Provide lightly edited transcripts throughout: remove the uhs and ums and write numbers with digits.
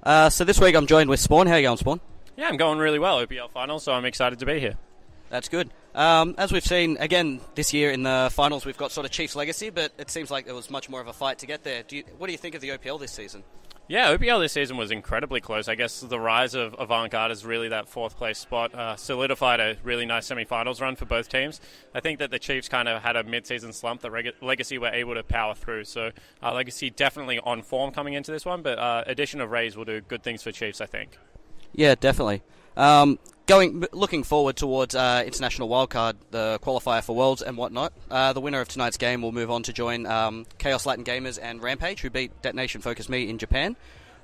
So this week I'm joined with Spawn. How are you going, Spawn? Yeah, I'm going really well. OPL finals, so I'm excited to be here. That's good. As we've seen, again, this year in the finals, we've got sort of Chiefs legacy, but it seems like it was much more of a fight to get there. What do you think of the OPL this season? Yeah, OPL this season was incredibly close. I guess the rise of Wildcard is really that fourth place spot, solidified a really nice semi-finals run for both teams. I think that the Chiefs kind of had a mid-season slump that Legacy were able to power through. So Legacy definitely on form coming into this one, but addition of Rays will do good things for Chiefs, I think. Yeah, definitely. Looking forward towards International Wildcard, the qualifier for Worlds and whatnot. The winner of tonight's game will move on to join Chaos Latin Gamers and Rampage, who beat Detonation Focus Me in Japan.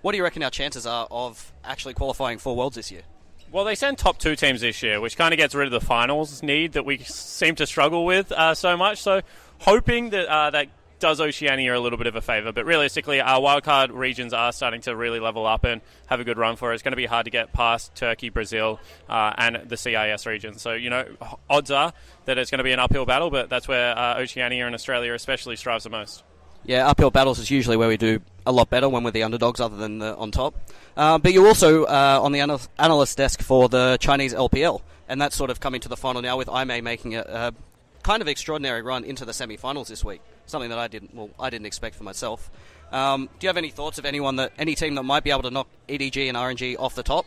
What do you reckon our chances are of actually qualifying for Worlds this year? Well, they send top two teams this year, which kind of gets rid of the finals need that we seem to struggle with so much. So hoping that that does Oceania a little bit of a favour, but realistically our wildcard regions are starting to really level up and have a good run for it. It's going to be hard to get past Turkey, Brazil, and the CIS region. So, odds are that it's going to be an uphill battle, but that's where Oceania and Australia especially strives the most. Yeah, uphill battles is usually where we do a lot better when we're the underdogs other than on top. But you're also on the analyst desk for the Chinese LPL, and that's sort of coming to the final now with IMA making a kind of extraordinary run into the semi-finals this week. Something that I didn't expect for myself. Do you have any thoughts of any team that might be able to knock EDG and RNG off the top?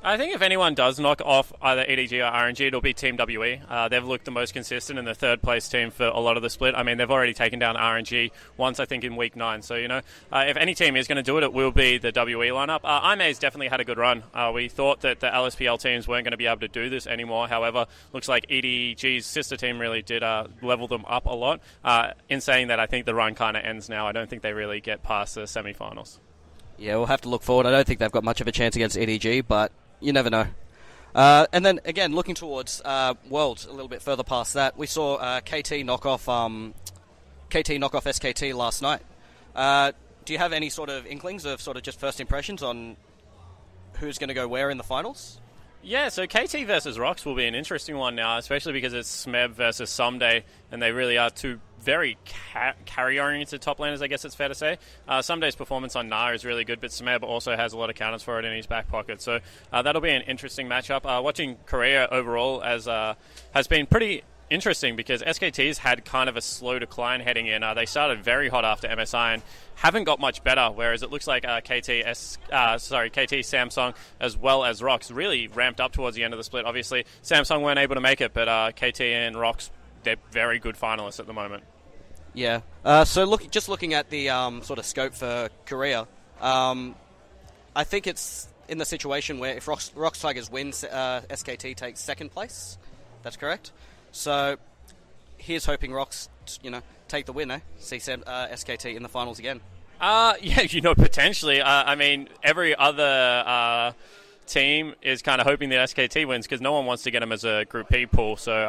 I think if anyone does knock off either EDG or RNG, it'll be Team WE. They've looked the most consistent and the third place team for a lot of the split. I mean, they've already taken down RNG once, I think, in week 9. So, if any team is going to do it, it will be the WE lineup. IMA's definitely had a good run. We thought that the LSPL teams weren't going to be able to do this anymore. However, looks like EDG's sister team really did level them up a lot. In saying that, I think the run kind of ends now. I don't think they really get past the semi-finals. Yeah, we'll have to look forward. I don't think they've got much of a chance against EDG, but you never know. And then, again, looking towards Worlds a little bit further past that, we saw KT knock off SKT last night. Do you have any sort of inklings of sort of just first impressions on who's going to go where in the finals? Yeah, so KT versus Rox will be an interesting one now, especially because it's Smeb versus Someday, and they really are two very carry-oriented top laners, I guess it's fair to say. Someday's performance on Nar is really good, but Smeb also has a lot of counters for it in his back pocket, so that'll be an interesting matchup. Watching Korea overall has been pretty interesting because SKT's had kind of a slow decline heading in. They started very hot after MSI and haven't got much better, whereas it looks like KT Samsung as well as Rox really ramped up towards the end of the split. Obviously, Samsung weren't able to make it, but KT and Rox, they're very good finalists at the moment. Yeah. So looking at the sort of scope for Korea, I think it's in the situation where if Rox Tigers wins, SKT takes second place. That's correct. So here's hoping Rox, take the win, see SKT in the finals again. Yeah, potentially. I mean, every other team is kind of hoping that SKT wins because no one wants to get them as a Group P pool. So,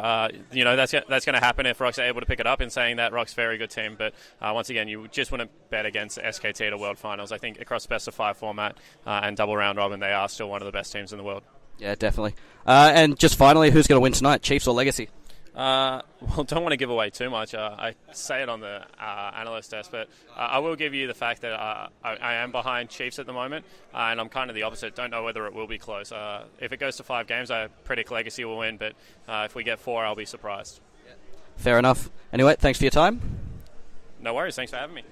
that's going to happen if Rox are able to pick it up, in saying that Rox very good team. But once again, you just want to bet against SKT at a World Finals. I think across best of 5 format and double round robin, they are still one of the best teams in the world. Yeah, definitely. And just finally, who's going to win tonight, Chiefs or Legacy? Well, don't want to give away too much. I say it on the analyst desk, but I will give you the fact that I am behind Chiefs at the moment, and I'm kind of the opposite. Don't know whether it will be close. If it goes to 5 games, I predict Legacy will win, but if we get 4, I'll be surprised. Fair enough. Anyway, thanks for your time. No worries. Thanks for having me.